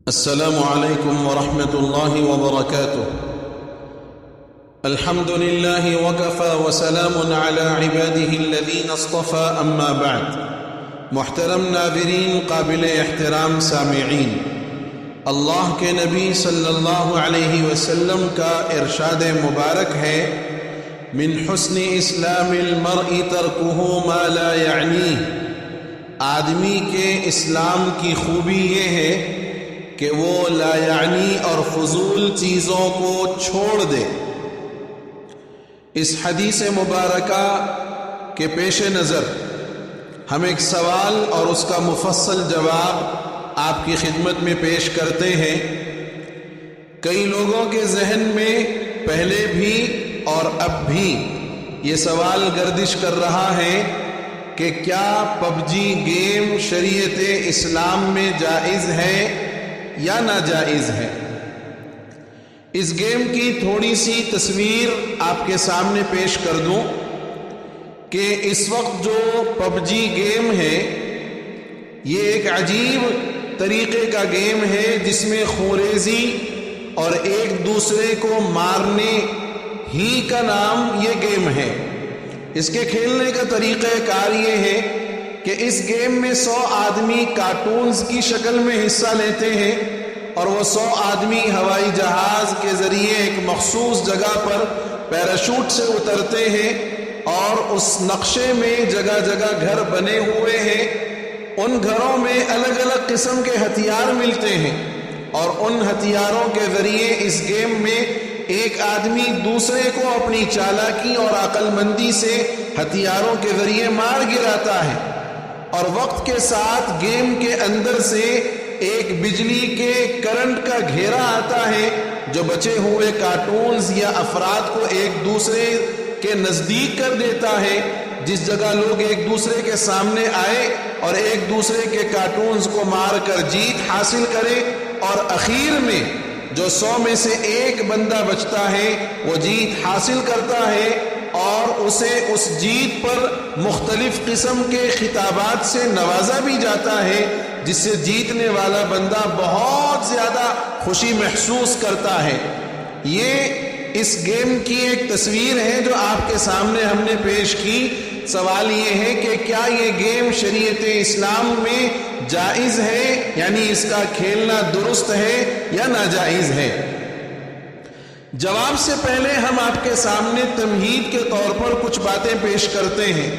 السلام عليكم ورحمة الله وبركاته. الحمد لله وكفى وسلام على عباده الذين اصطفى أما بعد. محترم ناظرین، قابل احترام سامعین، اللہ کے نبی صلی اللہ علیہ وسلم کا ارشاد مبارک ہے، من حسن اسلام المرء ترکہ ما لا یعنیہ، آدمی کے اسلام کی خوبی یہ ہے کہ وہ لا یعنی اور فضول چیزوں کو چھوڑ دے۔ اس حدیث مبارکہ کے پیش نظر ہم ایک سوال اور اس کا مفصل جواب آپ کی خدمت میں پیش کرتے ہیں۔ کئی لوگوں کے ذہن میں پہلے بھی اور اب بھی یہ سوال گردش کر رہا ہے کہ کیا پب جی گیم شریعت اسلام میں جائز ہے یا ناجائز ہے۔ اس گیم کی تھوڑی سی تصویر آپ کے سامنے پیش کر دوں کہ اس وقت جو پب جی گیم ہے یہ ایک عجیب طریقے کا گیم ہے جس میں خوریزی اور ایک دوسرے کو مارنے ہی کا نام یہ گیم ہے۔ اس کے کھیلنے کا طریقہ کار یہ ہے کہ اس گیم میں 100 آدمی کارٹونز کی شکل میں حصہ لیتے ہیں اور وہ 100 آدمی ہوائی جہاز کے ذریعے ایک مخصوص جگہ پر پیراشوٹ سے اترتے ہیں اور اس نقشے میں جگہ جگہ گھر بنے ہوئے ہیں۔ ان گھروں میں الگ الگ قسم کے ہتھیار ملتے ہیں اور ان ہتھیاروں کے ذریعے اس گیم میں ایک آدمی دوسرے کو اپنی چالاکی اور عقل مندی سے ہتھیاروں کے ذریعے مار گراتا ہے، اور وقت کے ساتھ گیم کے اندر سے ایک بجلی کے کرنٹ کا گھیرا آتا ہے جو بچے ہوئے کارٹونز یا افراد کو ایک دوسرے کے نزدیک کر دیتا ہے۔ جس جگہ لوگ ایک دوسرے کے سامنے آئے اور ایک دوسرے کے کارٹونز کو مار کر جیت حاصل کرے، اور اخیر میں جو 100 میں سے ایک بندہ بچتا ہے وہ جیت حاصل کرتا ہے اور اسے اس جیت پر مختلف قسم کے خطابات سے نوازا بھی جاتا ہے، جس سے جیتنے والا بندہ بہت زیادہ خوشی محسوس کرتا ہے۔ یہ اس گیم کی ایک تصویر ہے جو آپ کے سامنے ہم نے پیش کی۔ سوال یہ ہے کہ کیا یہ گیم شریعت اسلام میں جائز ہے، یعنی اس کا کھیلنا درست ہے یا ناجائز ہے؟ جواب سے پہلے ہم آپ کے سامنے تمہید کے طور پر کچھ باتیں پیش کرتے ہیں۔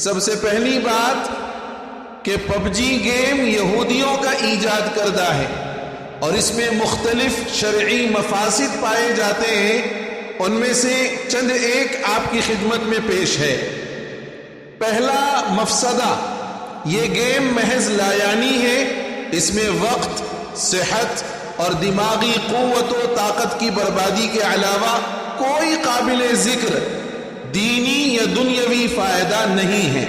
سب سے پہلی بات کہ پب جی گیم یہودیوں کا ایجاد کردہ ہے اور اس میں مختلف شرعی مفاسد پائے جاتے ہیں۔ ان میں سے چند ایک آپ کی خدمت میں پیش ہے۔ پہلا مفسدہ، یہ گیم محض لایعنی ہے، اس میں وقت، صحت اور دماغی قوت و طاقت کی بربادی کے علاوہ کوئی قابل ذکر دینی یا دنیاوی فائدہ نہیں ہے،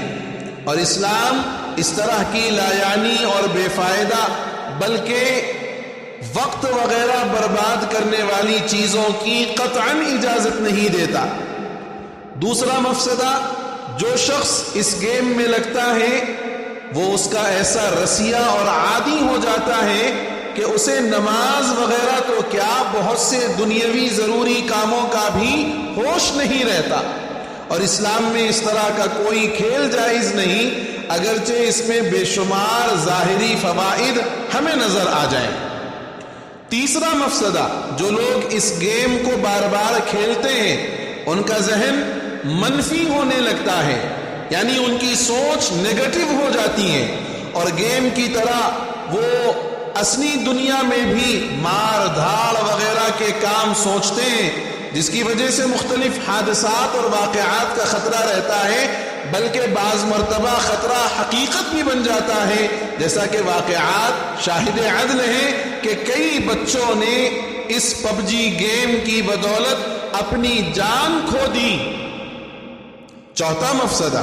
اور اسلام اس طرح کی لایعنی اور بے فائدہ بلکہ وقت وغیرہ برباد کرنے والی چیزوں کی قطعاً اجازت نہیں دیتا۔ دوسرا مفسدہ، جو شخص اس گیم میں لگتا ہے وہ اس کا ایسا رسیہ اور عادی ہو جاتا ہے کہ اسے نماز وغیرہ تو کیا بہت سے دنیاوی ضروری کاموں کا بھی ہوش نہیں رہتا، اور اسلام میں اس طرح کا کوئی کھیل جائز نہیں، اگرچہ اس میں بے شمار ظاہری فوائد ہمیں نظر آ جائیں۔ تیسرا مفسدہ، جو لوگ اس گیم کو بار بار کھیلتے ہیں ان کا ذہن منفی ہونے لگتا ہے، یعنی ان کی سوچ نیگیٹو ہو جاتی ہے، اور گیم کی طرح وہ اصلی دنیا میں بھی مار دھاڑ وغیرہ کے کام سوچتے ہیں، جس کی وجہ سے مختلف حادثات اور واقعات کا خطرہ رہتا ہے، بلکہ بعض مرتبہ خطرہ حقیقت بھی بن جاتا ہے، جیسا کہ واقعات شاہد عدل ہیں کہ کئی بچوں نے اس پب جی گیم کی بدولت اپنی جان کھو دی۔ چوتھا مفسدہ،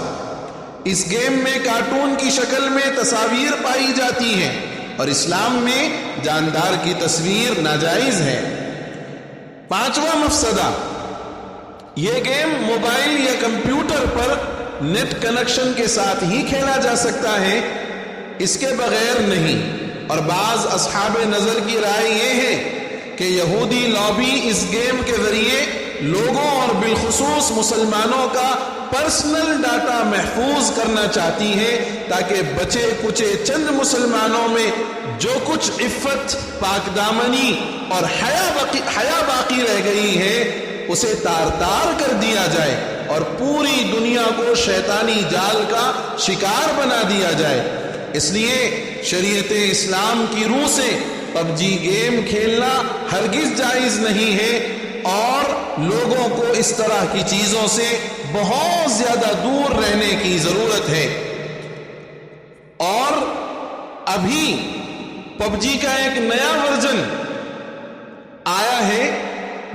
اس گیم میں کارٹون کی شکل میں تصاویر پائی جاتی ہیں اور اسلام میں جاندار کی تصویر ناجائز ہے۔ پانچواں مفسدہ، یہ گیم موبائل یا کمپیوٹر پر نیٹ کنیکشن کے ساتھ ہی کھیلا جا سکتا ہے، اس کے بغیر نہیں، اور بعض اصحاب نظر کی رائے یہ ہے کہ یہودی لابی اس گیم کے ذریعے لوگوں اور بالخصوص مسلمانوں کا پرسنل ڈاٹا محفوظ کرنا چاہتی ہے تاکہ بچے کچے چند مسلمانوں میں جو کچھ عفت، پاک دامنی اور حیا باقی رہ گئی ہے اسے تار تار کر دیا جائے اور پوری دنیا کو شیطانی جال کا شکار بنا دیا جائے۔ اس لیے شریعت اسلام کی روح سے پب جی گیم کھیلنا ہرگز جائز نہیں ہے اور لوگوں کو اس طرح کی چیزوں سے بہت زیادہ دور رہنے کی ضرورت ہے۔ اور ابھی پب جی کا ایک نیا ورژن آیا ہے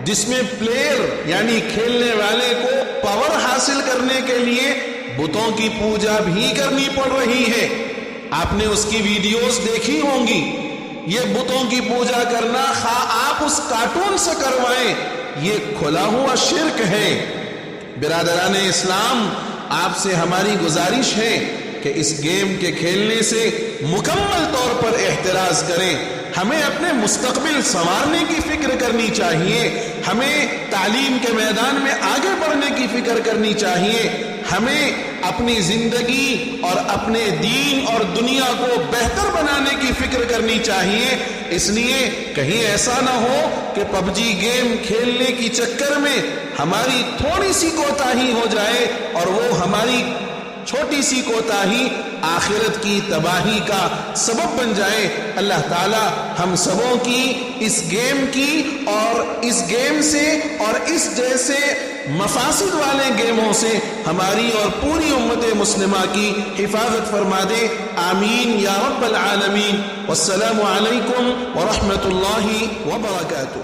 جس میں پلیئر یعنی کھیلنے والے کو پاور حاصل کرنے کے لیے بتوں کی پوجا بھی کرنی پڑ رہی ہے۔ آپ نے اس کی ویڈیوز دیکھی ہوں گی۔ یہ بتوں کی پوجا کرنا خواہ آپ اس کارٹون سے کروائیں، یہ کھلا ہوا شرک ہے۔ برادران اسلام، آپ سے ہماری گزارش ہے کہ اس گیم کے کھیلنے سے مکمل طور پر احتراز کریں۔ ہمیں اپنے مستقبل سنوارنے کی فکر کرنی چاہیے، ہمیں تعلیم کے میدان میں آگے بڑھنے کی فکر کرنی چاہیے، ہمیں اپنی زندگی اور اپنے دین اور دنیا کو بہتر بنانے کی فکر کرنی چاہیے۔ اس لیے کہیں ایسا نہ ہو کہ پب جی گیم کھیلنے کی چکر میں ہماری تھوڑی سی کوتاہی ہو جائے اور وہ ہماری چھوٹی سی کوتاہی آخرت کی تباہی کا سبب بن جائے۔ اللہ تعالی ہم سبوں کی اس گیم کی اور اس گیم سے اور اس جیسے مفاسد والے گیموں سے ہماری اور پوری امت مسلمہ کی حفاظت فرما دے۔ آمین یا رب العالمین۔ والسلام علیکم ورحمۃ اللہ وبرکاتہ۔